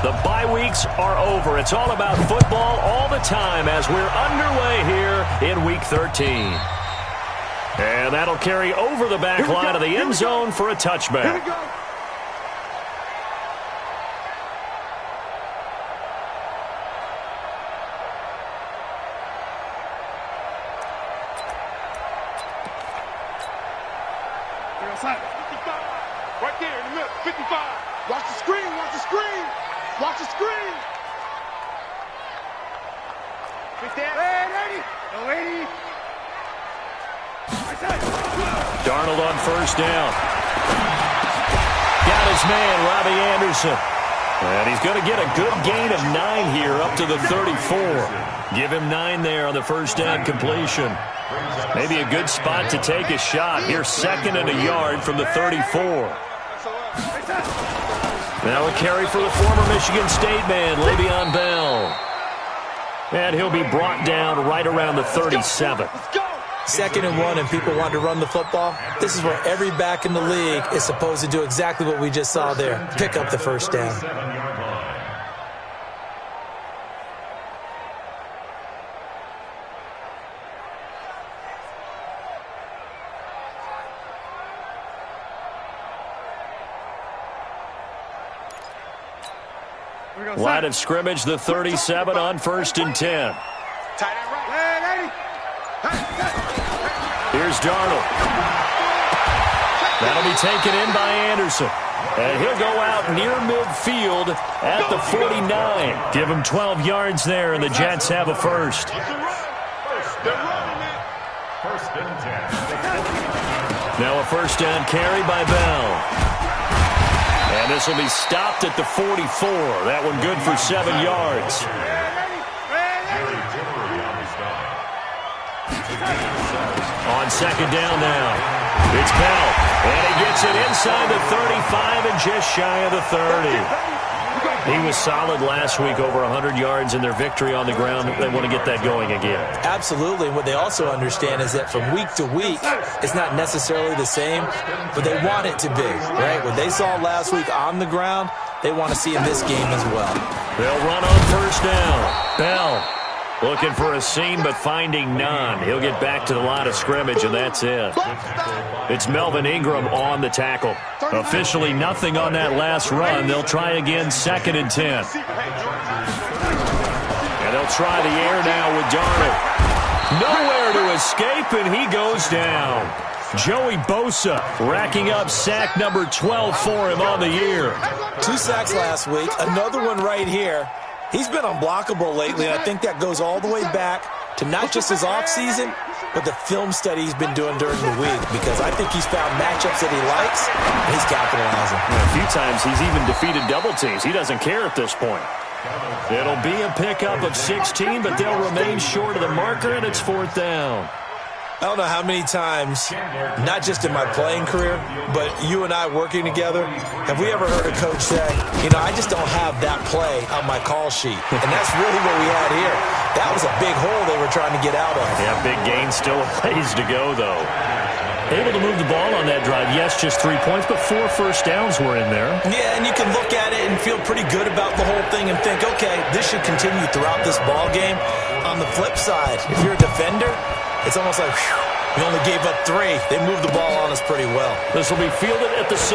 The bye weeks are over. It's all about football all the time as we're underway here in Week 13. And that'll carry over the back line of the end zone for a touchback. Here we go. Right there in the middle, 55. Watch the screen, watch the screen. Watch the screen. Get that. Hey, 80. Darnold on first down. Got his man, Robbie Anderson. And he's going to get a good gain of 9 here up to the 34. Give him 9 there on the first down completion. Maybe a good spot to take a shot. Here, 2nd and a yard from the 34. Now a carry for the former Michigan State man, Le'Veon Bell. And he'll be brought down right around the 37. 2nd and 1 and people want to run the football. This is where every back in the league is supposed to do exactly what we just saw there. Pick up the first down. Line of scrimmage, the 37 on 1st and 10. Here's Darnold. That'll be taken in by Anderson. And he'll go out near midfield at the 49. Give him 12 yards there, and the Jets have a first. Now a first down carry by Bell. And this will be stopped at the 44. That one good for 7 yards. On 2nd down now. It's Bell. And he gets it inside the 35 and just shy of the 30. He was solid last week, over 100 yards in their victory on the ground. They want to get that going again. Absolutely. What they also understand is that from week to week, it's not necessarily the same, but they want it to be, right? What they saw last week on the ground, they want to see in this game as well. They'll run on first down. Bell looking for a seam, but finding none. He'll get back to the line of scrimmage, and that's it. It's Melvin Ingram on the tackle. Officially nothing on that last run. They'll try again, 2nd and 10. And they'll try the air now with Darnold. Nowhere to escape, and he goes down. Joey Bosa racking up sack number 12 for him on the year. 2 sacks last week, another one right here. He's been unblockable lately, and I think that goes all the way back to not just his offseason, but the film study he's been doing during the week, because I think he's found matchups that he likes, and he's capitalizing. A few times he's even defeated double teams. He doesn't care at this point. It'll be a pickup of 16, but they'll remain short of the marker, and it's 4th down. I don't know how many times, not just in my playing career, but you and I working together, have we ever heard a coach say, you know, I just don't have that play on my call sheet. And that's really what we had here. That was a big hole they were trying to get out of. Yeah, big gain, still a ways to go, though. Able to move the ball on that drive. Yes, just 3 points, but 4 first downs were in there. Yeah, and you can look at it and feel pretty good about the whole thing and think, okay, this should continue throughout this ball game. On the flip side, if you're a defender, it's almost like, whew, we only gave up 3. They moved the ball on us pretty well. This will be fielded at the 6.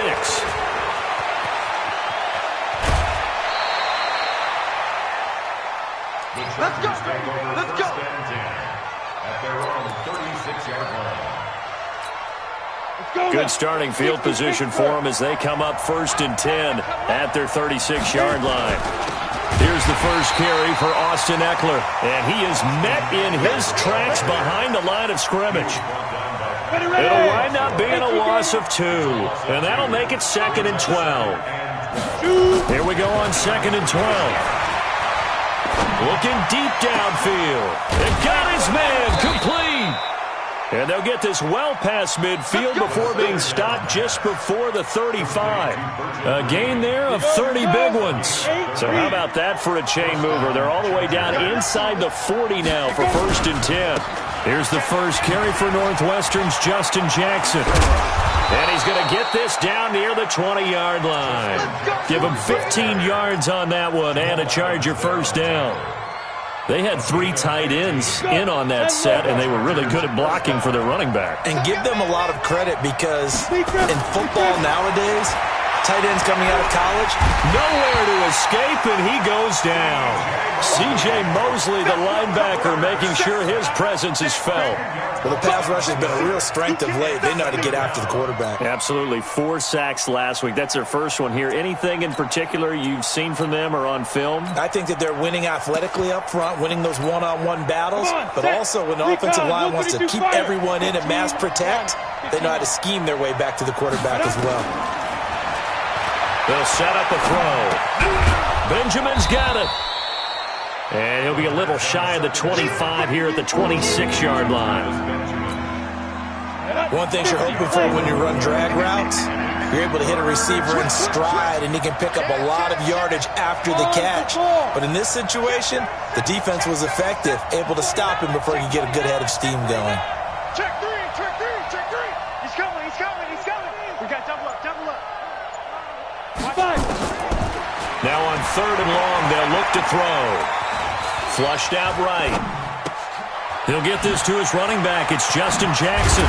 Let's go. Let's go. At their own 36-yard line. Good starting field position for them as they come up 1st and 10 at their 36-yard line. Here's the first carry for Austin Eckler, and he is met in his tracks behind the line of scrimmage. It'll wind up being a loss of 2, and that'll make it 2nd and 12. Here we go on 2nd and 12. Looking deep downfield. They got his man complete. And they'll get this well past midfield before being stopped just before the 35. A gain there of 30 big ones. So how about that for a chain mover? They're all the way down inside the 40 now for 1st and 10. Here's the first carry for Northwestern's Justin Jackson. And he's going to get this down near the 20-yard line. Give Give them 15 yards on that one and a Charger first down. They had 3 tight ends in on that set, and they were really good at blocking for their running back. And give them a lot of credit because in football nowadays, tight ends coming out of college, nowhere to escape, and he goes down. C.J. Mosley, the linebacker, making sure his presence is felt. Well, the pass rush has been a real strength of late. They know how to get after the quarterback. Absolutely. 4 sacks last week. That's their first one here. Anything in particular you've seen from them or on film? I think that they're winning athletically up front, winning those one-on-one battles, but also when the offensive line wants to keep everyone in and mass protect, they know how to scheme their way back to the quarterback as well. They'll set up a throw. Benjamin's got it. And he'll be a little shy of the 25 here at the 26-yard line. One thing you're hoping for when you run drag routes, you're able to hit a receiver in stride, and he can pick up a lot of yardage after the catch. But in this situation, the defense was effective, able to stop him before he could get a good head of steam going. Check three, check three, check three. He's coming, he's coming, he's coming. We got double up, double up. Now on 3rd and long, they'll look to throw. Flushed out right. He'll get this to his running back. It's Justin Jackson.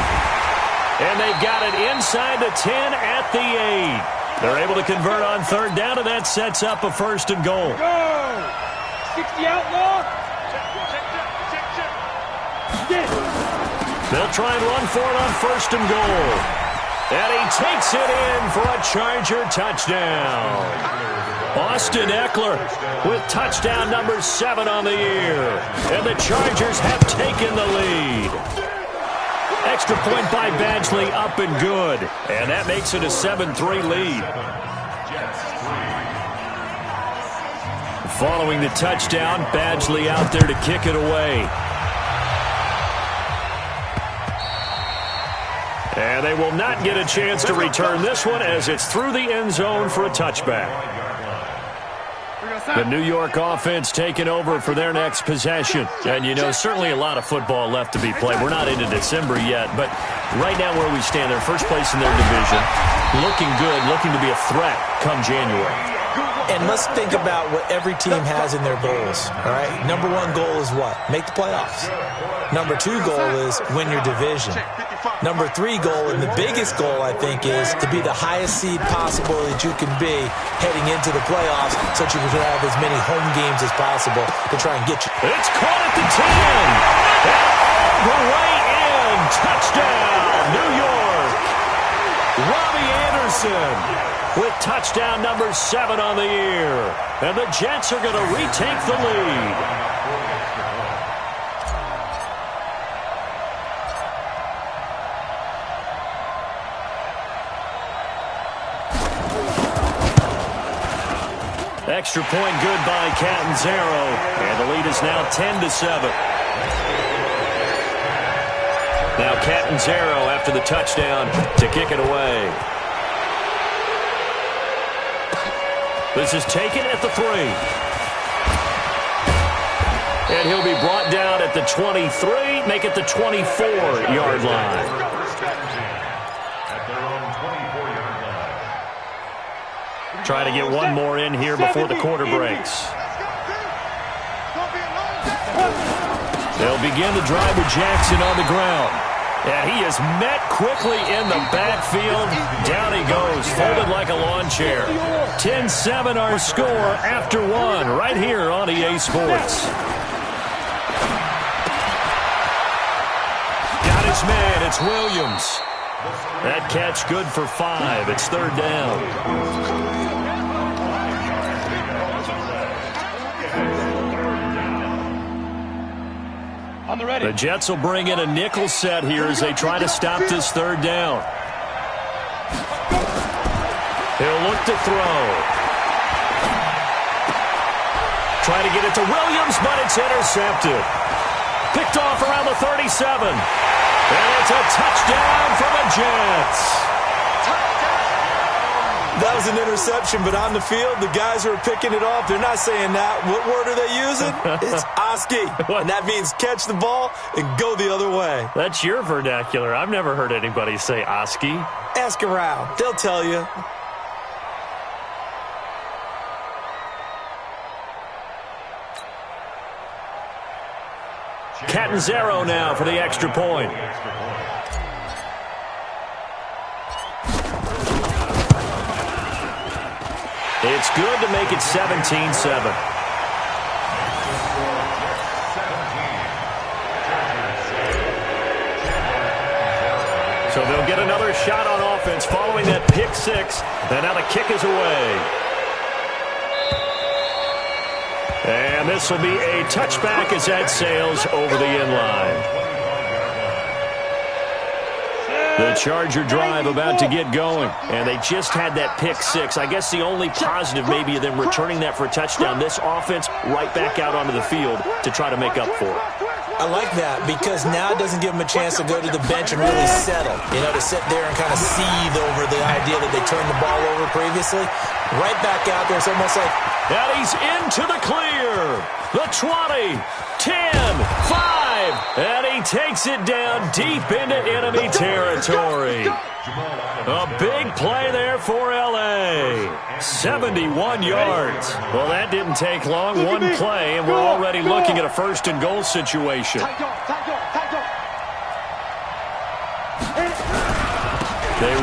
And they've got it inside the 10 at the 8. They're able to convert on 3rd down, and that sets up a 1st and goal. Go! 60 outlaw. Check. They'll try and run for it on 1st and goal. And he takes it in for a Charger touchdown. Austin Ekeler with touchdown number 7 on the year. And the Chargers have taken the lead. Extra point by Badgley, up and good. And that makes it a 7-3 lead. Following the touchdown, Badgley out there to kick it away. And they will not get a chance to return this one as it's through the end zone for a touchback. The New York offense taking over for their next possession. And, you know, certainly a lot of football left to be played. We're not into December yet, but right now where we stand, they're first place in their division. Looking good, looking to be a threat come January. And let's think about what every team has in their goals, all right? Number 1 goal is what? Make the playoffs. Number 2 goal is win your division. Number 3 goal, and the biggest goal, I think, is to be the highest seed possible that you can be heading into the playoffs so that you can have as many home games as possible to try and get you. It's caught at the 10. And all the way in. Touchdown, New York. Robbie Anderson with touchdown number 7 on the year. And the Jets are going to retake the lead. Extra point good by Catanzaro. And the lead is now 10-7. Now Catanzaro after the touchdown to kick it away. This is taken at the 3. And he'll be brought down at the 23, make it the 24-yard line. Try to get one more in here before the quarter breaks. They'll begin the drive with Jackson on the ground. And he is met quickly in the backfield. Down he goes, folded like a lawn chair. 10-7 our score after 1 right here on EA Sports. Got his man, it's Williams. That catch good for 5. It's 3rd down. The Jets will bring in a nickel set here as they try to stop this 3rd down. He'll look to throw. Try to get it to Williams, but it's intercepted. Picked off around the 37. And it's a touchdown for the Jets. That was an interception, but on the field, the guys who are picking it off, they're not saying that. What word are they using? It's Oski, and that means catch the ball and go the other way. That's your vernacular. I've never heard anybody say Oski. Ask around. They'll tell you. Catanzaro now for the extra point. It's good to make it 17-7. So they'll get another shot on offense following that pick six. And now the kick is away. And this will be a touchback as that sails over the end line. The Charger drive about to get going. And they just had that pick six. I guess the only positive maybe of them returning that for a touchdown. This offense right back out onto the field to try to make up for it. I like that because now it doesn't give them a chance to go to the bench and really settle. You know, to sit there and kind of seethe over the idea that they turned the ball over previously. Right back out there, it's almost like... And he's into the clear. The 20, 10, 5. And he takes it down deep into enemy territory. A big play there for L.A. 71 yards. Well, that didn't take long. One play, and we're already looking at a first-and-goal situation. They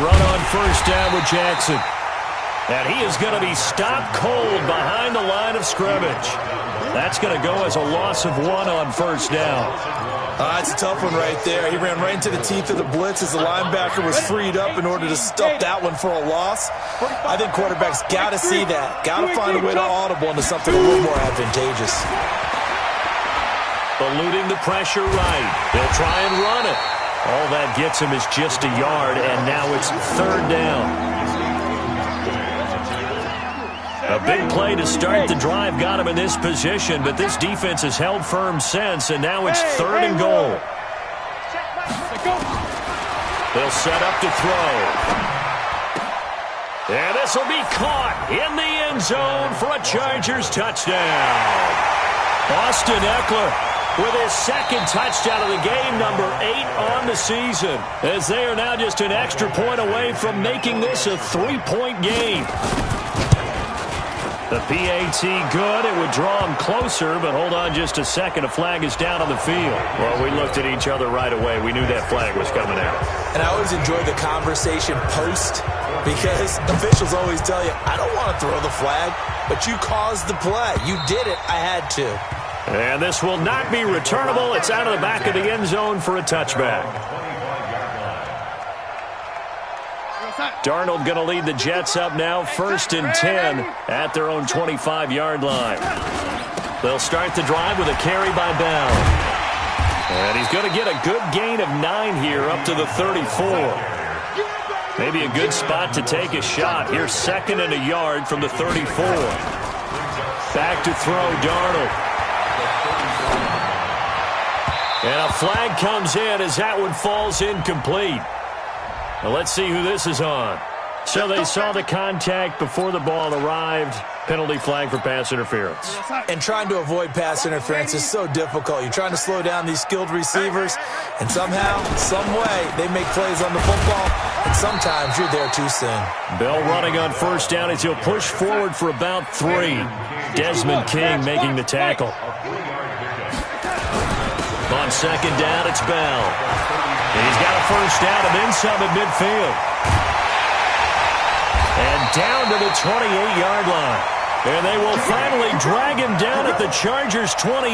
run on first down with Jackson. And he is going to be stopped cold behind the line of scrimmage. That's going to go as a loss of 1 on first down. It's a tough one right there. He ran right into the teeth of the blitz as the linebacker was freed up in order to stuff that one for a loss. I think quarterbacks got to see that. Got to find a way to audible into something a little more advantageous. Eluding the pressure right. They'll try and run it. All that gets him is just a yard, and now it's third down. A big play to start the drive got him in this position, but this defense has held firm since, and now it's third and goal. They'll set up to throw. And this will be caught in the end zone for a Chargers touchdown. Austin Ekeler with his second touchdown of the game, number 8 on the season, as they are now just an extra point away from making this a 3-point game. The PAT good. It would draw him closer, but hold on just a second. A flag is down on the field. Well, we looked at each other right away. We knew that flag was coming out. And I always enjoy the conversation post because officials always tell you, I don't want to throw the flag, but you caused the play. You did it. I had to. And this will not be returnable. It's out of the back of the end zone for a touchback. Darnold going to lead the Jets up now, 1st and 10 at their own 25-yard line. They'll start the drive with a carry by Bell. And he's going to get a good gain of 9 here up to the 34. Maybe a good spot to take a shot. Here's 2nd and a yard from the 34. Back to throw, Darnold. And a flag comes in as that one falls incomplete. Well, let's see who this is on. So they saw the contact before the ball arrived. Penalty flag for pass interference. And trying to avoid pass interference is so difficult. You're trying to slow down these skilled receivers, and somehow, some way, they make plays on the football, and sometimes you're there too soon. Bell running on first down as he'll push forward for about 3. Desmond King making the tackle. On second down, it's Bell. And he's got a first down and then some at midfield. And down to the 28-yard line. And they will finally drag him down at the Chargers' 28.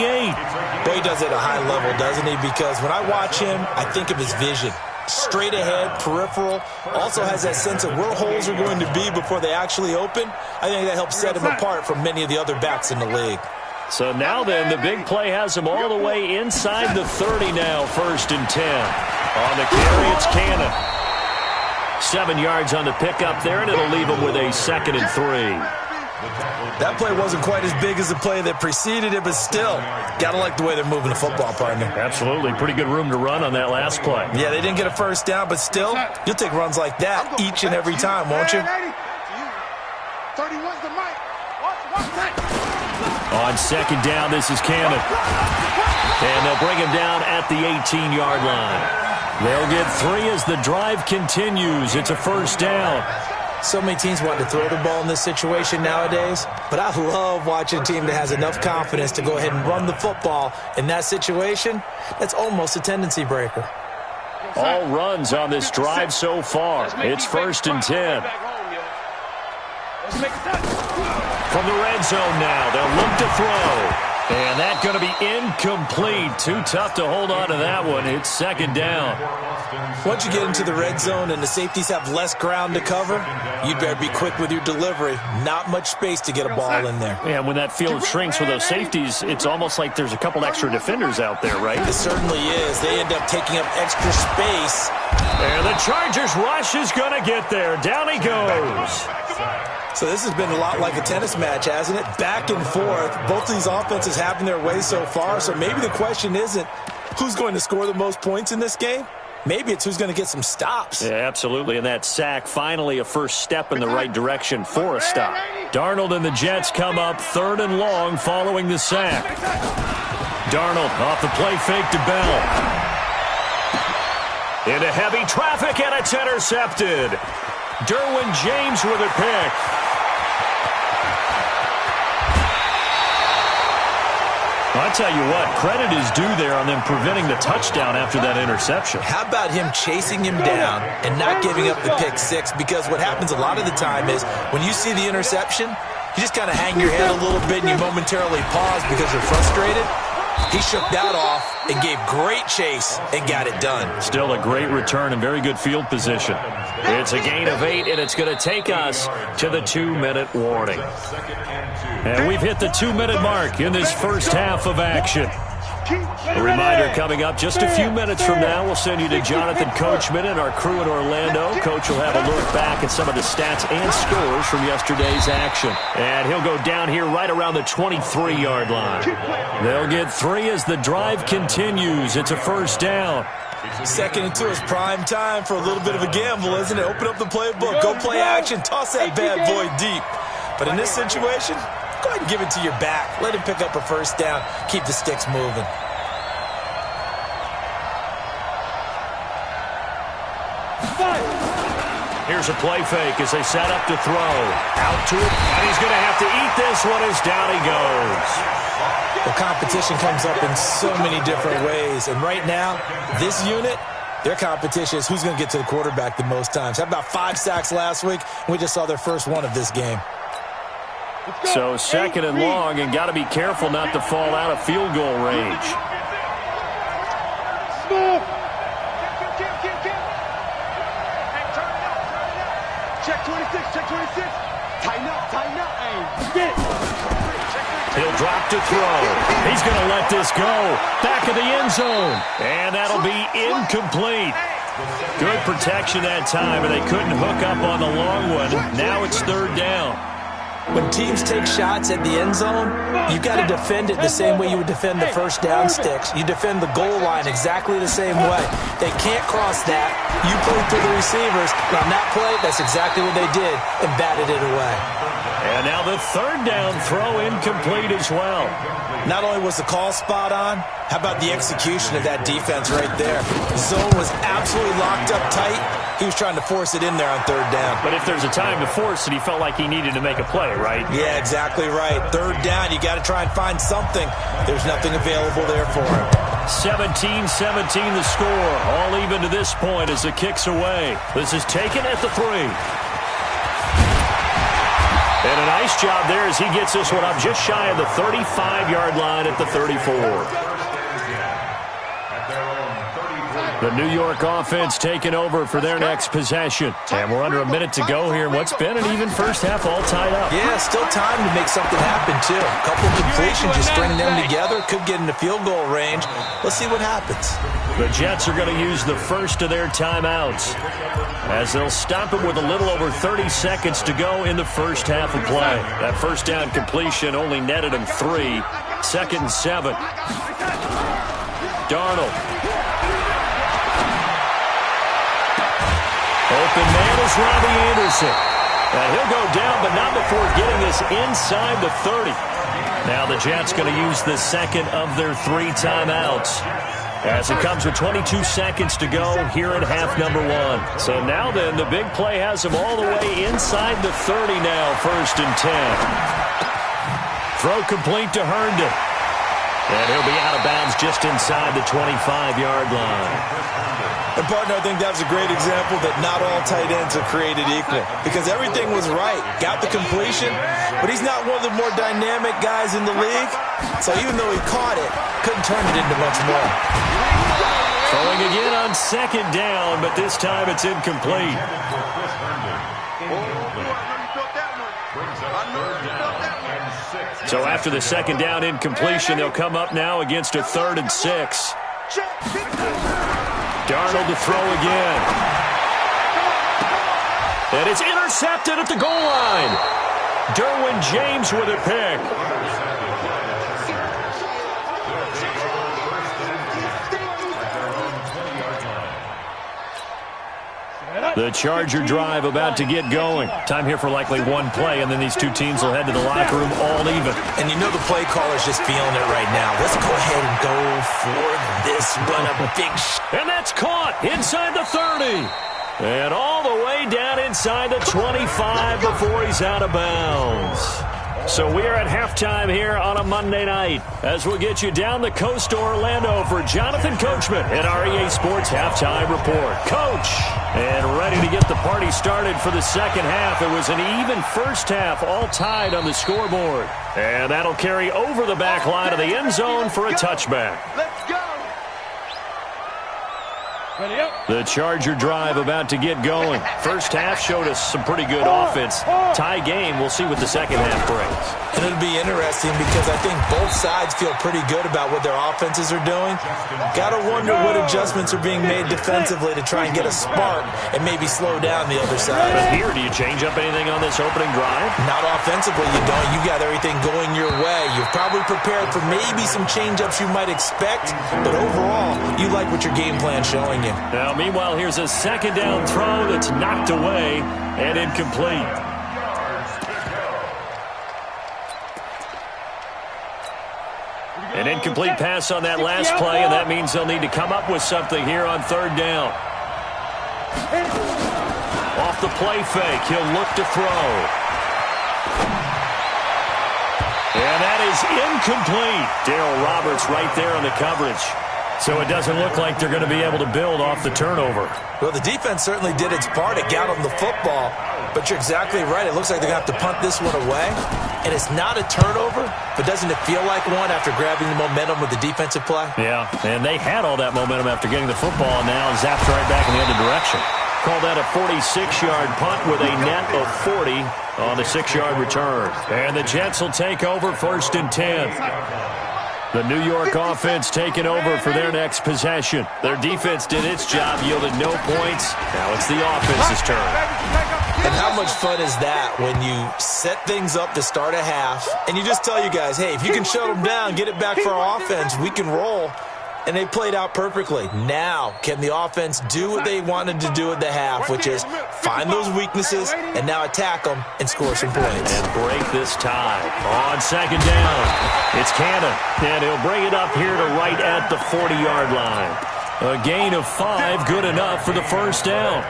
Boy, he does it at a high level, doesn't he? Because when I watch him, I think of his vision. Straight ahead, peripheral. Also has that sense of where holes are going to be before they actually open. I think that helps set him apart from many of the other backs in the league. So now then, the big play has him all the way inside the 30 now, 1st and 10. On the carry, it's Cannon. 7 yards on the pickup there, and it'll leave him with a 2nd and 3. That play wasn't quite as big as the play that preceded it, but still, gotta like the way they're moving the football, partner. Absolutely. Pretty good room to run on that last play. Yeah, they didn't get a first down, but still, you'll take runs like that each and every time, won't you? 31's the mic. Watch that. On second down, this is Cannon. And they'll bring him down at the 18-yard line. They'll get 3 as the drive continues. It's a first down. So many teams want to throw the ball in this situation nowadays, but I love watching a team that has enough confidence to go ahead and run the football. In that situation, that's almost a tendency breaker. All runs on this drive so far. It's 1st and 10. From the red zone now, they'll look to throw. And that's going to be incomplete. Too tough to hold on to that one. It's 2nd down. Once you get into the red zone and the safeties have less ground to cover, you'd better be quick with your delivery. Not much space to get a ball in there. Yeah, when that field shrinks with those safeties, it's almost like there's a couple extra defenders out there, right? It certainly is. They end up taking up extra space. And the Chargers rush is going to get there. Down he goes. So this has been a lot like a tennis match, hasn't it? Back and forth. Both of these offenses having their way so far. So maybe the question isn't who's going to score the most points in this game. Maybe it's who's going to get some stops. Yeah, absolutely. And that sack, finally a first step in the right direction for a stop. Darnold and the Jets come up 3rd and long following the sack. Darnold off the play fake to Bell. Into heavy traffic, and it's intercepted. Derwin James with a pick. Well, I tell you what, credit is due there on them preventing the touchdown after that interception. How about him chasing him down and not giving up the pick six? Because what happens a lot of the time is when you see the interception, you just kind of hang your head a little bit and you momentarily pause because you're frustrated. He shook that off and gave great chase and got it done. Still a great return and very good field position. It's a gain of 8, and it's going to take us to the 2-minute warning. And we've hit the 2-minute mark in this first half of action. A reminder coming up just a few minutes from now. We'll send you to Jonathan Coachman and our crew in Orlando. Coach will have a look back at some of the stats and scores from yesterday's action. And he'll go down here right around the 23-yard line. They'll get 3 as the drive continues. It's a first down. 2nd and 2 is prime time for a little bit of a gamble, isn't it? Open up the playbook, go play action, toss that bad boy deep. But in this situation, go ahead and give it to your back. Let him pick up a first down. Keep the sticks moving. Here's a play fake as they set up to throw. Out to it, and he's going to have to eat this one as down he goes. The competition comes up in so many different ways. And right now, this unit, their competition is who's going to get to the quarterback the most times. How about 5 sacks last week? We just saw their first one of this game. So 2nd and long, and got to be careful not to fall out of field goal range. Check 26, check 26. Tighten up, and He'll drop to throw. He's going to let this go. Back of the end zone. And that'll be incomplete. Good protection that time, and they couldn't hook up on the long one. Now it's 3rd down. When teams take shots at the end zone, you've got to defend it the same way you would defend the first down sticks. You defend the goal line exactly the same way. They can't cross that. You play through the receivers. And on that play, that's exactly what they did and batted it away. And now the 3rd down throw incomplete as well. Not only was the call spot on, how about the execution of that defense right there? The zone was absolutely locked up tight. He was trying to force it in there on 3rd down. But if there's a time to force it, he felt like he needed to make a play, right? Yeah, exactly right. 3rd down, you got to try and find something. There's nothing available there for him. 17-17 the score. All even to this point as the kick's away. This is taken at the 3. And a nice job there as he gets this one up just shy of the 35-yard line at the 34. The New York offense taking over for their next possession. And we're under a minute to go here in what's been an even first half all tied up. Yeah, still time to make something happen, too. A couple completions, just string them together. Could get into field goal range. Let's see what happens. The Jets are going to use the first of their timeouts as they'll stop it with a little over 30 seconds to go in the first half of play. That first down completion only netted him 3. 2nd and 7. Darnold. Open man is Robbie Anderson. And he'll go down, but not before getting this inside the 30. Now the Jets going to use the 2nd of their 3 timeouts. as it comes with 22 seconds to go here in half number one. So now then, the big play has him all the way inside the 30 now, 1st and 10. Throw complete to Herndon. And he'll be out of bounds just inside the 25-yard line. And, partner, I think that was a great example that not all tight ends are created equal because everything was right. Got the completion, but he's not one of the more dynamic guys in the league. So even though he caught it, couldn't turn it into much more. Throwing again on 2nd down, but this time it's incomplete. So after the 2nd down incompletion, they'll come up now against a 3rd and 6. Darnold to throw again. And it's intercepted at the goal line. Derwin James with a pick. The Charger drive about to get going. Time here for likely one play, and then these two teams will head to the locker room all even. And you know the play caller's just feeling it right now. Let's go ahead and go for this one. A big and that's caught inside the 30. And all the way down inside the 25 before he's out of bounds. So we're at halftime here on a Monday night as we'll get you down the coast to Orlando for Jonathan Coachman at our EA Sports Halftime Report. Coach, and ready to get the party started for the second half. It was an even first half, all tied on the scoreboard. And that'll carry over the back line of the end zone for a touchback. Let's go. The Charger drive about to get going. First half showed us some pretty good offense. Tie game. We'll see what the second half brings. And it'll be interesting because I think both sides feel pretty good about what their offenses are doing. Got to wonder what adjustments are being made defensively to try and get a spark and maybe slow down the other side. But here, do you change up anything on this opening drive? Not offensively, you don't. You got everything going your way. You're probably prepared for maybe some change-ups you might expect, but overall, you like what your game plan's showing you. Now, meanwhile, here's a 2nd down throw that's knocked away and incomplete. An incomplete pass on that last play, and that means they'll need to come up with something here on 3rd down. Off the play fake, he'll look to throw. And that is incomplete. Darryl Roberts right there on the coverage. So it doesn't look like they're going to be able to build off the turnover. Well, the defense certainly did its part. It got them the football. But you're exactly right. It looks like they're going to have to punt this one away. And it's not a turnover, but doesn't it feel like one after grabbing the momentum with the defensive play? Yeah, and they had all that momentum after getting the football, and now zapped right back in the other direction. Call that a 46-yard punt with a net of 40 on the 6-yard return. And the Jets will take over 1st and 10. The New York offense taking over for their next possession. Their defense did its job, yielded no points. Now it's the offense's turn. And how much fun is that when you set things up to start a half, and you just tell you guys, hey, if you can shut them down, get it back for our offense, we can roll. And they played out perfectly. Now, can the offense do what they wanted to do at the half, which is find those weaknesses and now attack them and score some points. And break this tie. On 2nd down, it's Cannon. And he'll bring it up here to right at the 40-yard line. A gain of 5, good enough for the 1st down.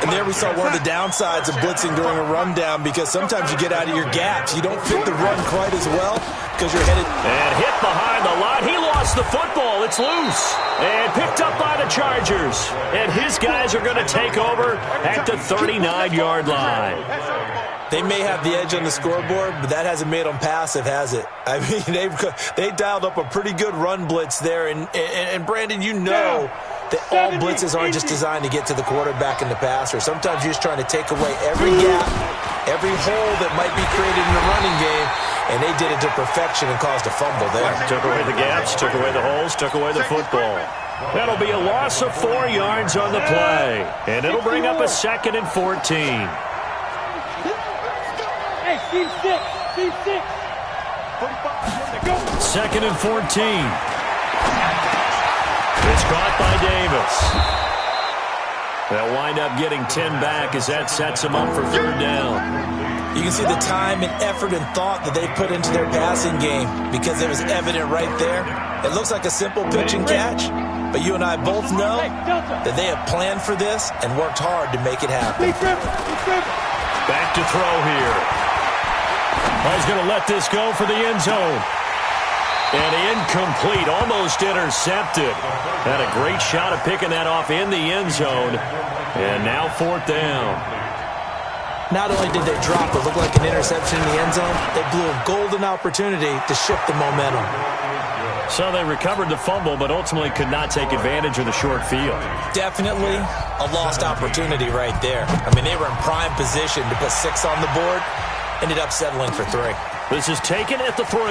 And there we saw one of the downsides of blitzing during a rundown because sometimes you get out of your gaps. You don't fit the run quite as well because you're headed. And hit behind the line. He lost the football. It's loose. And picked up by the Chargers. And his guys are going to take over at the 39-yard line. They may have the edge on the scoreboard, but that hasn't made them passive, has it? I mean, they dialed up a pretty good run blitz there. And Brandon, you know that all blitzes aren't just designed to get to the quarterback and the passer. Sometimes you're just trying to take away every gap, every hole that might be created in the running game, and they did it to perfection and caused a fumble there. Took away the gaps, took away the holes, took away the football. That'll be a loss of 4 yards on the play, and it'll bring up a 2nd and 14. Hey, C6, C6. 2nd and 14. It's caught by Davis. They'll wind up getting 10 back as that sets them up for 3rd down. You can see the time and effort and thought that they put into their passing game because it was evident right there. It looks like a simple pitch and catch, but you and I both know that they have planned for this and worked hard to make it happen. Back to throw here. He's going to let this go for the end zone. And incomplete, almost intercepted. Had a great shot of picking that off in the end zone. And now 4th down. Not only did they drop what looked like an interception in the end zone, they blew a golden opportunity to shift the momentum. So they recovered the fumble, but ultimately could not take advantage of the short field. Definitely a lost opportunity right there. I mean, they were in prime position to put 6 on the board. Ended up settling for 3. This is taken at the 3.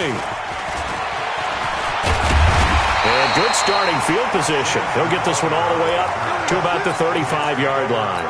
And good starting field position. He'll get this one all the way up to about the 35-yard line.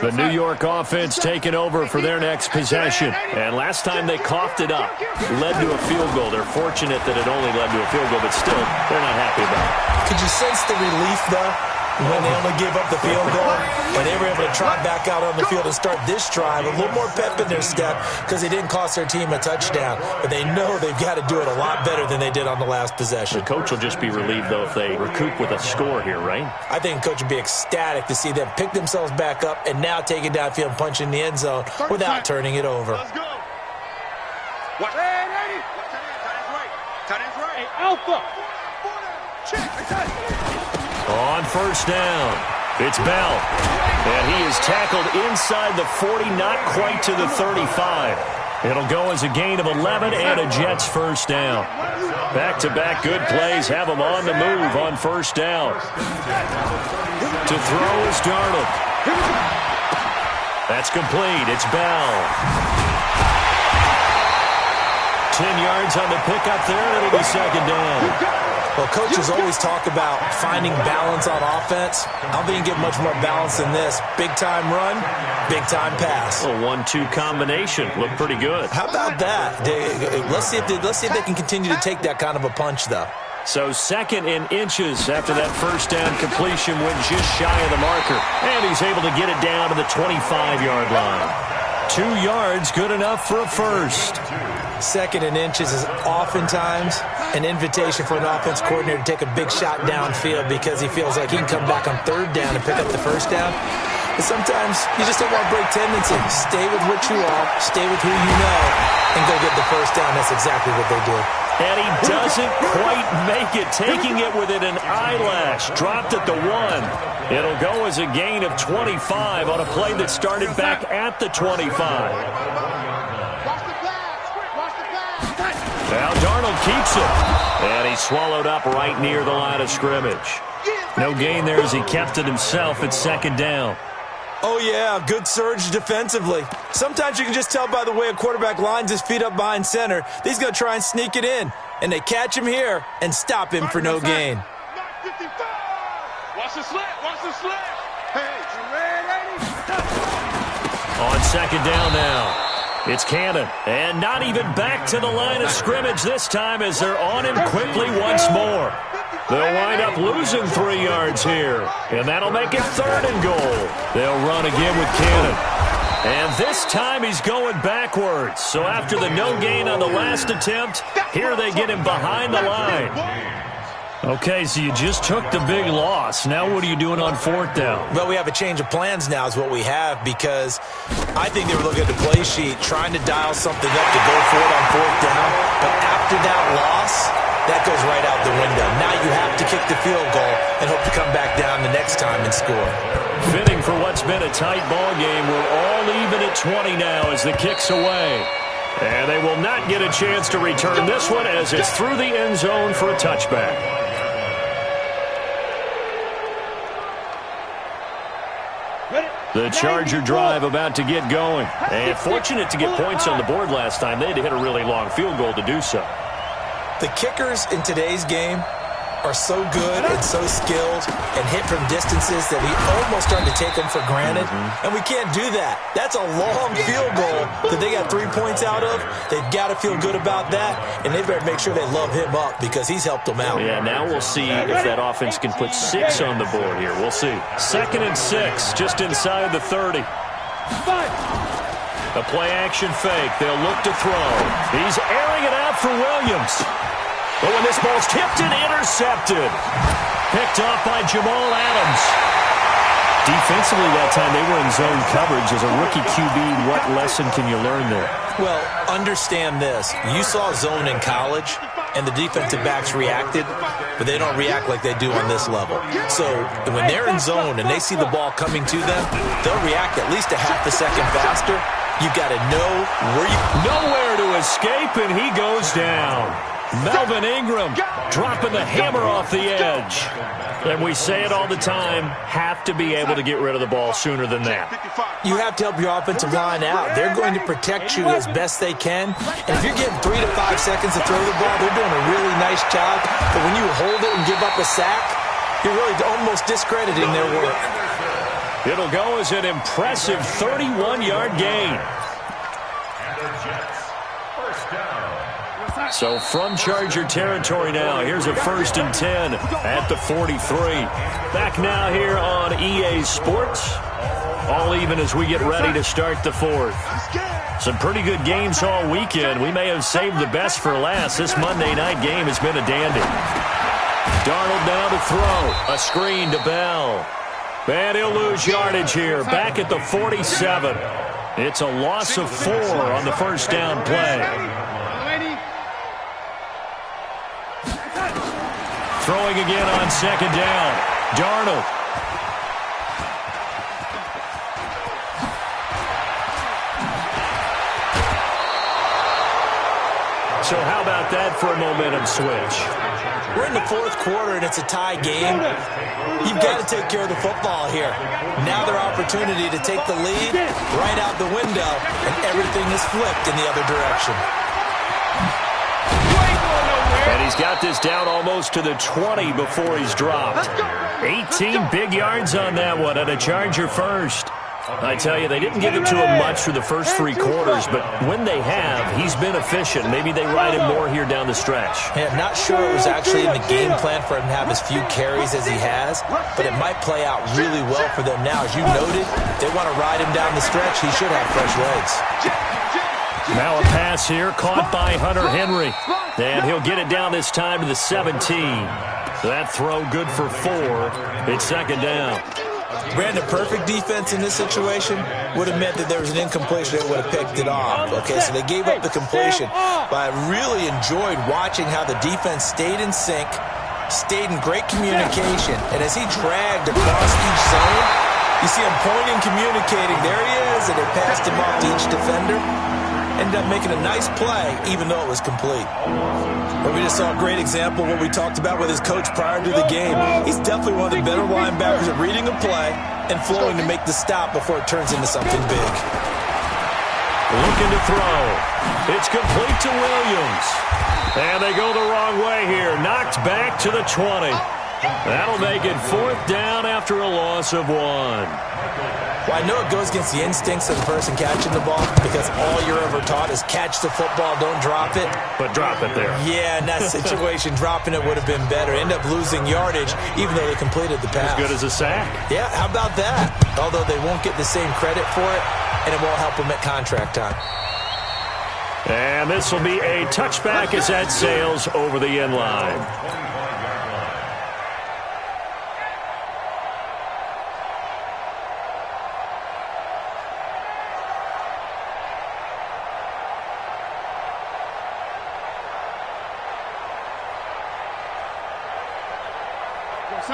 The New York offense taking over for their next possession. And last time they coughed it up, led to a field goal. They're fortunate that it only led to a field goal, but still, they're not happy about it. Could you sense the relief, though, when they only gave up the field goal? And they were able to trot back out on the field and start this drive. A little more pep in their step because they didn't cost their team a touchdown. But they know they've got to do it a lot better than they did on the last possession. The coach will just be relieved, though, if they recoup with a score here, right? I think the coach would be ecstatic to see them pick themselves back up and now take it downfield and punch in the end zone without turning it over. Let's go. What? Hey, lady. Tight end's right. Hey, Alpha. On 1st down, it's Bell. And he is tackled inside the 40, not quite to the 35. It'll go as a gain of 11 and a Jets 1st down. Back-to-back good plays have them on the move on 1st down. To throw is Darnold. That's complete. It's Bell. 10 yards on the pickup there. It'll be 2nd down. Well, coaches always talk about finding balance on offense. I don't think you can get much more balance than this. Big-time run, big-time pass. A 1-2 combination. Looked pretty good. How about that? Let's see if they can continue to take that kind of a punch, though. So 2nd and inches after that 1st down completion went just shy of the marker. And he's able to get it down to the 25-yard line. 2 yards, good enough for a first. 2nd and inches is oftentimes an invitation for an offense coordinator to take a big shot downfield because he feels like he can come back on 3rd down and pick up the 1st down. But sometimes you just don't want to break tendency. Stay with what you are, stay with who you know, and go get the 1st down. That's exactly what they did. And he doesn't quite make it, taking it within an eyelash. Dropped at the 1. It'll go as a gain of 25 on a play that started back at the 25. Now Darnold keeps it. And he's swallowed up right near the line of scrimmage. No gain there as he kept it himself at 2nd down. Oh, yeah, good surge defensively. Sometimes you can just tell by the way a quarterback lines his feet up behind center. He's going to try and sneak it in. And they catch him here and stop him for no gain. Watch the slant. Watch the slant. Hey, you ready? On 2nd down now. It's Cannon. And not even back to the line of scrimmage this time as they're on him quickly once more. They'll wind up losing 3 yards here. And that'll make it 3rd and goal. They'll run again with Cannon. And this time he's going backwards. So after the no gain on the last attempt, here they get him behind the line. Okay, so you just took the big loss. Now what are you doing on 4th down? Well, we have a change of plans now is what we have because I think they were looking at the play sheet, trying to dial something up to go for it on 4th down. But after that loss, that goes right out the window. Now you have to kick the field goal and hope to come back down the next time and score. Fitting for what's been a tight ball game. We're all even at 20 now as the kick's away. And they will not get a chance to return this one as it's through the end zone for a touchback. The Charger drive about to get going. And fortunate to get points on the board last time. They had to hit a really long field goal to do so. The kickers in today's game are so good and so skilled and hit from distances that we almost start to take them for granted. And we can't do that. That's a long field goal that they got 3 points out of. They've got to feel good about that, and they better make sure they love him up because he's helped them out. Yeah, now we'll see if that offense can put 6 on the board here. We'll see. 2nd and 6, just inside the 30. A play-action fake. They'll look to throw. He's airing it out for Williams. But when this ball's tipped and intercepted. Picked off by Jamal Adams. Defensively that time, they were in zone coverage. As a rookie QB, what lesson can you learn there? Well, understand this. You saw zone in college, and the defensive backs reacted, but they don't react like they do on this level. So when they're in zone and they see the ball coming to them, they'll react at least a half a second faster. You've got to know where you... Nowhere to escape, and he goes down. Melvin Ingram dropping the hammer off the edge. And we say it all the time, have to be able to get rid of the ball sooner than that. You have to help your offensive line out. They're going to protect you as best they can. And if you're getting 3 to 5 seconds to throw the ball, they're doing a really nice job. But when you hold it and give up a sack, you're really almost discrediting their work. It'll go as an impressive 31-yard gain. So from Charger territory now, here's a 1st and 10 at the 43. Back now here on EA Sports. All even as we get ready to start the 4th. Some pretty good games all weekend. We may have saved the best for last. This Monday night game has been a dandy. Darnold now to throw. A screen to Bell. And he'll lose yardage here. Back at the 47. It's a loss of 4 on the first down play. Throwing again on 2nd down. Darnold. So how about that for a momentum switch? We're in the 4th quarter, and it's a tie game. You've got to take care of the football here. Now their opportunity to take the lead right out the window, and everything is flipped in the other direction. And he's got this down almost to the 20 before he's dropped. 18 big yards on that one, and a Charger first. I tell you, they didn't give it to him much for the first 3 quarters, but when they have, he's been efficient. Maybe they ride him more here down the stretch. Yeah, I'm not sure it was actually in the game plan for him to have as few carries as he has, but it might play out really well for them now. As you noted, they want to ride him down the stretch. He should have fresh legs. Now a pass here, caught by Hunter Henry. And he'll get it down this time to the 17. That throw good for 4. It's 2nd down. Brandon, perfect defense in this situation would have meant that there was an incompletion that would have picked it off. Okay, so they gave up the completion. But I really enjoyed watching how the defense stayed in sync, stayed in great communication. And as he dragged across each zone, you see him pointing, communicating. There he is, and they passed him off to each defender. Ended up making a nice play, even though it was complete. But we just saw a great example of what we talked about with his coach prior to the game. He's definitely one of the better linebackers at reading a play and flowing to make the stop before it turns into something big. Looking to throw. It's complete to Williams. And they go the wrong way here. Knocked back to the 20. That'll make it 4th down after a loss of 1. Well, I know it goes against the instincts of the person catching the ball because all you're ever taught is catch the football, don't drop it. But drop it there. Yeah, in that situation, dropping it would have been better. End up losing yardage, even though they completed the pass. As good as a sack. Yeah, how about that? Although they won't get the same credit for it, and it won't help them at contract time. And this will be a touchback as that sails over the end line.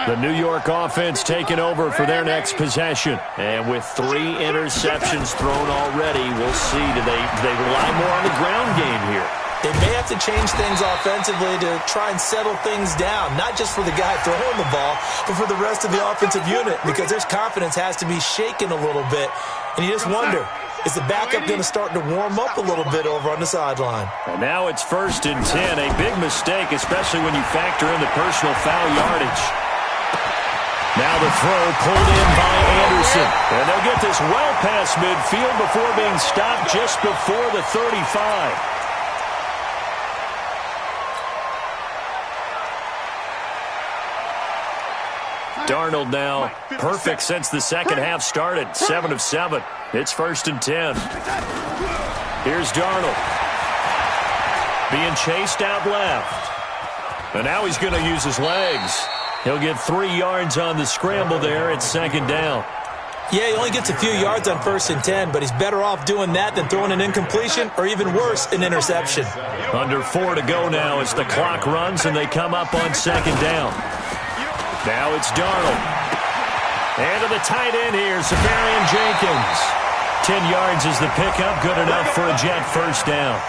The New York offense taking over for their next possession. And with 3 interceptions thrown already, we'll see. Do they rely more on the ground game here? They may have to change things offensively to try and settle things down, not just for the guy throwing the ball, but for the rest of the offensive unit, because their confidence has to be shaken a little bit. And you just wonder, Is the backup going to start to warm up a little bit over on the sideline? And now it's 1st and 10. A big mistake, especially when you factor in the personal foul yardage. Now the throw pulled in by Anderson. And they'll get this well past midfield before being stopped just before the 35. Darnold now perfect since the second half started. 7 of 7. It's 1st and 10. Here's Darnold. Being chased out left. And now he's going to use his legs. He'll get 3 yards on the scramble there. It's 2nd down. Yeah, he only gets a few yards on 1st and 10, but he's better off doing that than throwing an incompletion or even worse, an interception. Under 4 to go now as the clock runs and they come up on 2nd down. Now it's Darnold. And to the tight end here, Safarian Jenkins. 10 yards is the pickup. Good enough for a Jet 1st down.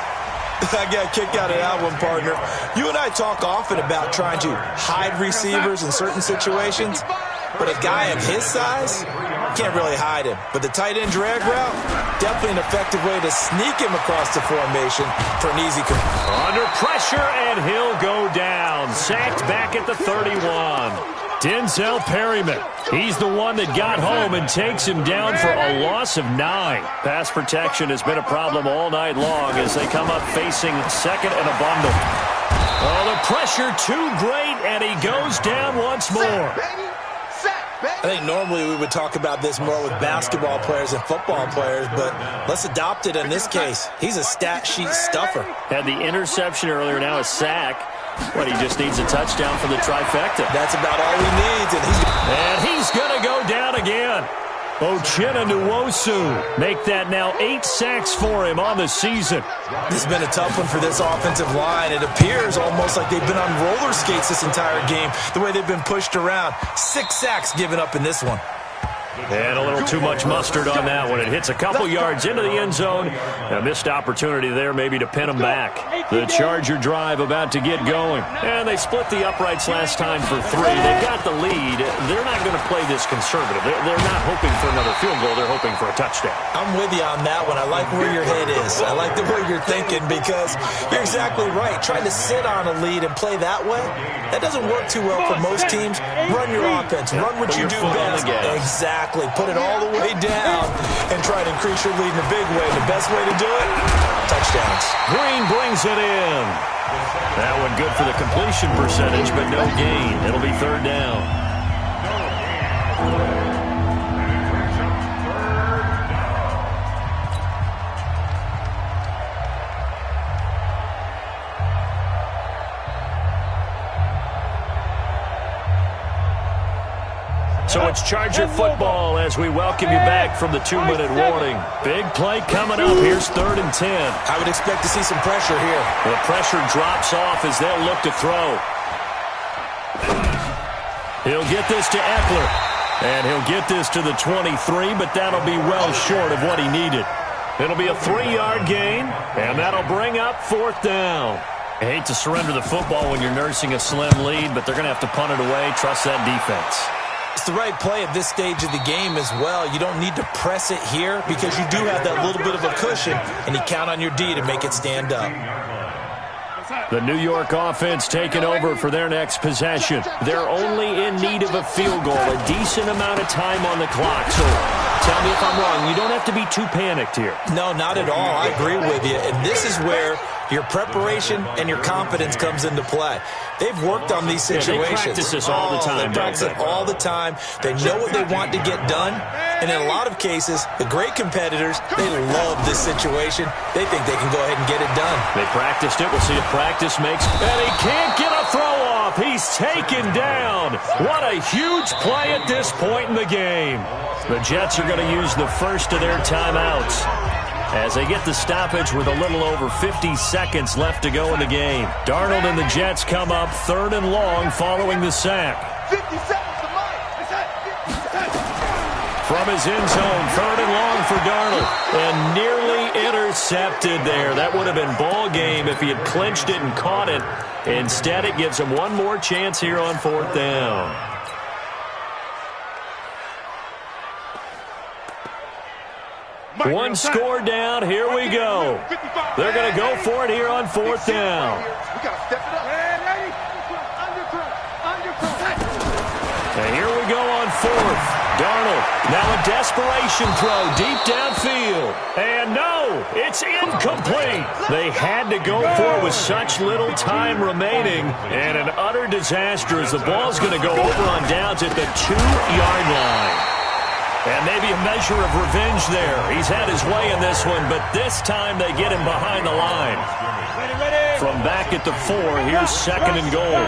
I got a kick out of that one, partner. You and I talk often about trying to hide receivers in certain situations, but a guy of his size, can't really hide him. But the tight end drag route, definitely an effective way to sneak him across the formation for an easy complete. Under pressure, and he'll go down. Sacked back at the 31. Denzel Perryman. He's the one that got home and takes him down for a loss of 9. Pass protection has been a problem all night long as they come up facing 2nd and a bundle. Oh, the pressure too great, and he goes down once more. I think normally we would talk about this more with basketball players and football players, but let's adopt it in this case. He's a stat sheet stuffer. Had the interception earlier, now a sack. But he just needs a touchdown for the trifecta. That's about all he needs. And he's going to go down again. Uchenna Nwosu make that now 8 sacks for him on the season. This has been a tough one for this offensive line. It appears almost like they've been on roller skates this entire game, the way they've been pushed around. 6 sacks given up in this one. And a little too much mustard on that one. It hits a couple yards into the end zone. A missed opportunity there maybe to pin them back. The Charger drive about to get going. And they split the uprights last time for 3. They've got the lead. They're not going to play this conservative. They're not hoping for another field goal. They're hoping for a touchdown. I'm with you on that one. I like where your head is. I like the way you're thinking because you're exactly right. Trying to sit on a lead and play that way, that doesn't work too well for most teams. Run your offense. Run what you do best. Exactly. Put it all the way down and try to increase your lead in a big way. The best way to do it, touchdowns. Green brings it in. That one good for the completion percentage, but no gain. It'll be 3rd down. So it's Charger football as we welcome you back from the 2-minute warning. Big play coming up. Here's 3rd and 10. I would expect to see some pressure here. The pressure drops off as they'll look to throw. He'll get this to Eckler. And he'll get this to the 23, but that'll be well short of what he needed. It'll be a 3-yard gain, and that'll bring up 4th down. I hate to surrender the football when you're nursing a slim lead, but they're going to have to punt it away. Trust that defense. It's the right play at this stage of the game as well. You don't need to press it here because you do have that little bit of a cushion, and you count on your D to make it stand up. The New York offense taking over for their next possession. They're only in need of a field goal, a decent amount of time on the clock. So tell me if I'm wrong. You don't have to be too panicked here. No, not at all. I agree with you. And this is where your preparation and your confidence comes into play. They've worked on these situations. Yeah, they practice this all the time. They practice it all the time. They know what they want to get done. And in a lot of cases, the great competitors, they love this situation. They think they can go ahead and get it done. They practiced it. We'll see if practice makes. And he can't get a throw off. He's taken down. What a huge play at this point in the game. The Jets are going to use the first of their timeouts as they get the stoppage with a little over 50 seconds left to go in the game. Darnold and the Jets come up 3rd and long following the sack. 50 seconds to Mike. From his end zone, 3rd and long for Darnold. And nearly intercepted there. That would have been ball game if he had clinched it and caught it. Instead, it gives him one more chance here on 4th down. One score down. Here we go. They're going to go for it here on 4th down. We got to step it up. And here we go on 4th. Darnold, now a desperation throw deep downfield. And no, it's incomplete. They had to go for it with such little time remaining. And an utter disaster as the ball's going to go over on downs at the 2-yard line. And maybe a measure of revenge there. He's had his way in this one, but this time they get him behind the line. From back at the 4, here's 2nd and goal.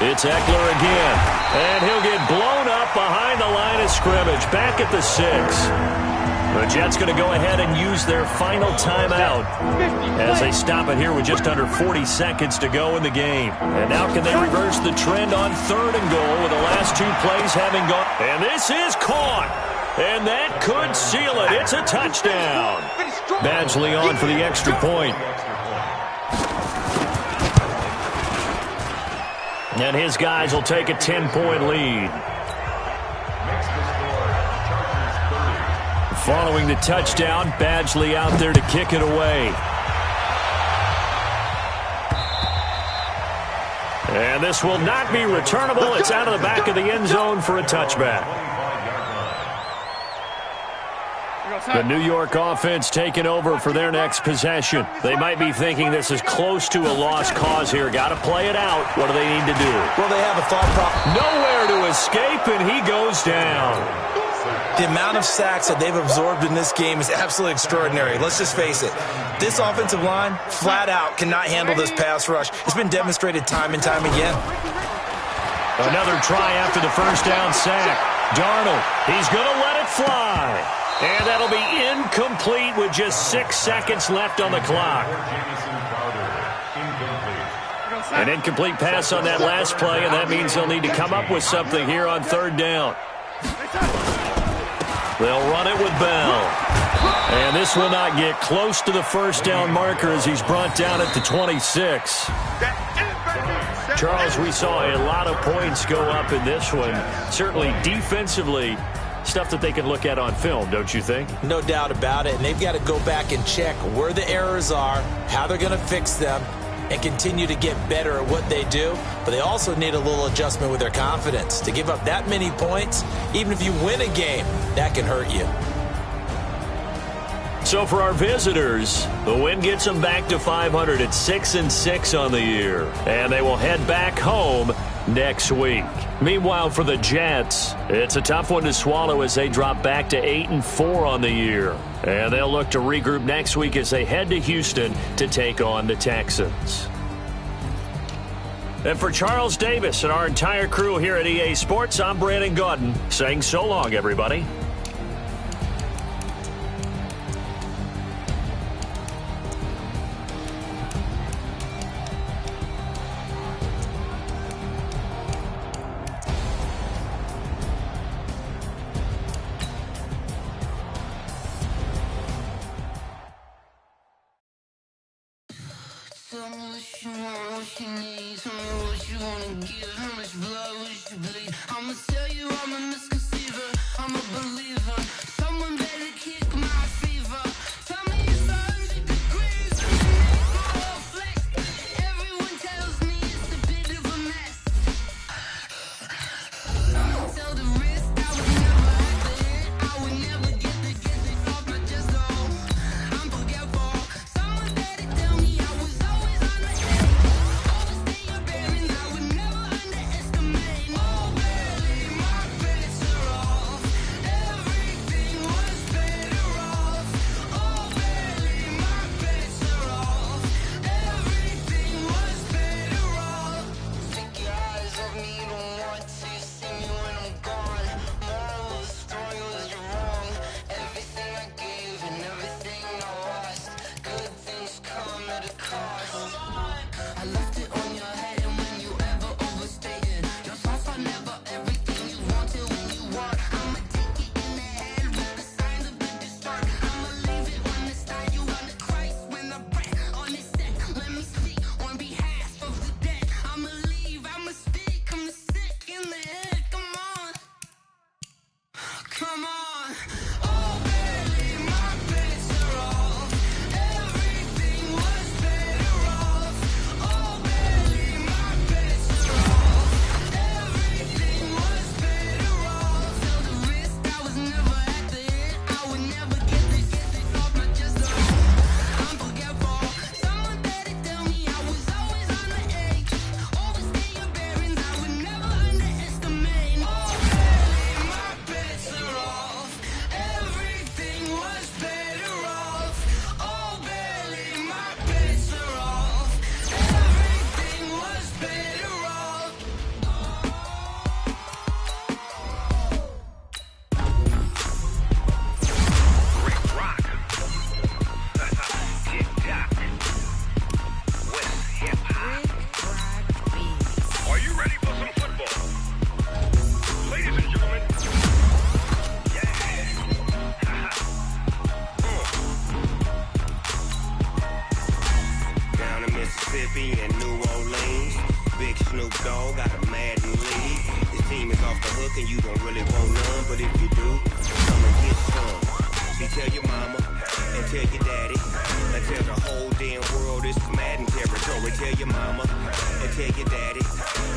It's Eckler again, and he'll get blown up behind the line of scrimmage, back at the 6. The Jets going to go ahead and use their final timeout as they stop it here with just under 40 seconds to go in the game. And now can they reverse the trend on 3rd and goal with the last 2 plays having gone. And this is caught, and that could seal it. It's a touchdown. Badgley on for the extra point. And his guys will take a 10-point lead. Following the touchdown, Badgley out there to kick it away. And this will not be returnable. It's out of the back of the end zone for a touchback. The New York offense taking over for their next possession. They might be thinking this is close to a lost cause here. Got to play it out. What do they need to do? Well, they have a thought problem. Nowhere to escape, and he goes down. The amount of sacks that they've absorbed in this game is absolutely extraordinary. Let's just face it. This offensive line, flat out, cannot handle this pass rush. It's been demonstrated time and time again. Another try after the first down sack. Darnold, he's going to let it fly. And that'll be incomplete with just 6 seconds left on the clock. An incomplete pass on that last play, and that means they'll need to come up with something here on 3rd down. They'll run it with Bell. And this will not get close to the first down marker as he's brought down at the 26. Charles, we saw a lot of points go up in this one. Certainly defensively, stuff that they can look at on film, don't you think? No doubt about it. And they've got to go back and check where the errors are, how they're going to fix them, and continue to get better at what they do. But they also need a little adjustment with their confidence. To give up that many points, even if you win a game, that can hurt you. So for our visitors, the win gets them back to 500 at 6-6 on the year. And they will head back home next week. Meanwhile, for the Jets, it's a tough one to swallow as they drop back to 8-4 on the year. And they'll look to regroup next week as they head to Houston to take on the Texans. And for Charles Davis and our entire crew here at EA Sports, I'm Brandon Gaudin saying so long, everybody. I'ma tell you I'm a misconceiver, I'm a believer. Someone better kick my fever. Tell me it's 100 degrees underneath my whole flex. Everyone tells me it's a bit of a mess. I'ma tell the risk I would never have to hit. I would never get the off my chest though. I'm forgetful. Someone better tell me I was always on the edge. Overstay your bearing, I would never underestimate. Mississippi and New Orleans. Big Snoop Dogg got a Madden league. His team is off the hook and you don't really want none, but if you do, come and get some. See, tell your mama and tell your daddy and tell the whole damn world this is Madden territory. Tell your mama and tell your daddy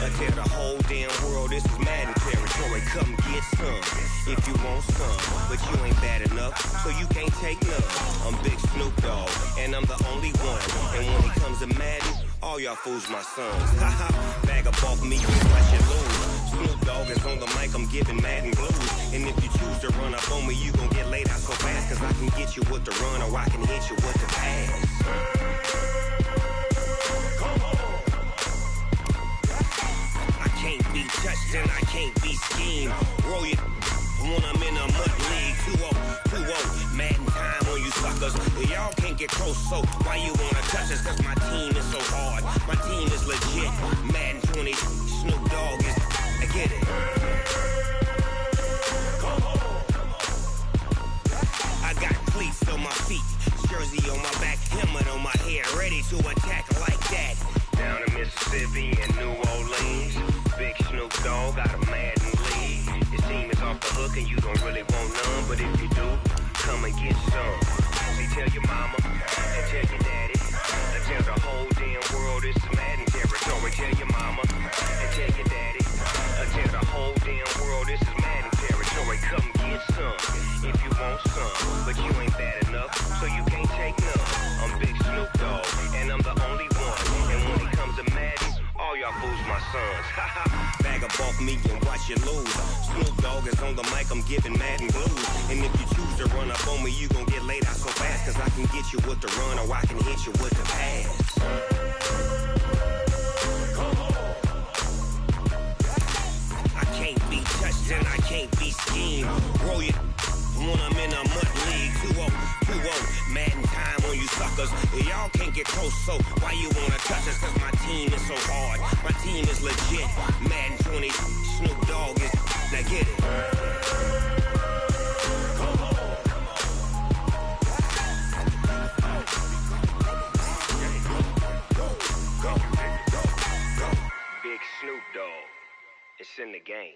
and tell the whole damn world this is Madden territory. Come get some if you want some, but you ain't bad enough, so you can't take none. I'm Big Snoop Dogg and I'm the only one. And when it comes to Madden, all y'all fools my sons. Haha, bag up off me, you watch you lose. Snoop Dogg is on the mic, I'm giving Madden blues. And if you choose to run up on me, you gon' get laid out so fast. Cause I can get you with the run or I can hit you with the pass. I can't be touched and I can't be schemed. Roll it when I'm in a mud league. 2-0, 2-0, Madden time on you suckers. Y'all can't get close, so why you wanna touch us? Cause my team is so hard, my team is legit. Madden 20, Snoop Dogg is, I get it. I got cleats on my feet, jersey on my back, helmet on my head, ready to attack like that. Down in Mississippi and New Orleans, Big Snoop Dogg got a Madden league. His team is off the hook and you don't really want none, but if you do, come and get some. See, tell your mama and tell your daddy and tell the whole damn world this is Madden territory. Tell your mama and tell your daddy and tell the whole damn world this is Madden territory. Come get some if you want some, but you ain't bad enough, so you can't take none. I'm Big Snoop Dogg and I'm the only one. And when it comes to Madden, all y'all fools my sons. Bag up off me and watch you lose. Snoop Dogg is on the mic, I'm giving Madden blues. And if you choose to run up on me, you gon' get laid out so fast. Cause I can get you with the run or I can hit you with the pass. I can't be touched and I can't be schemed. Roll it when I'm in a mud league. 2-0, 2-0, Madden time on you suckers. Y'all can't get close, so why you wanna touch us? Cause my team is so hard, my team is legit. Madden 20, Snoop Dogg is, now get it. Big Snoop Dogg, it's in the game.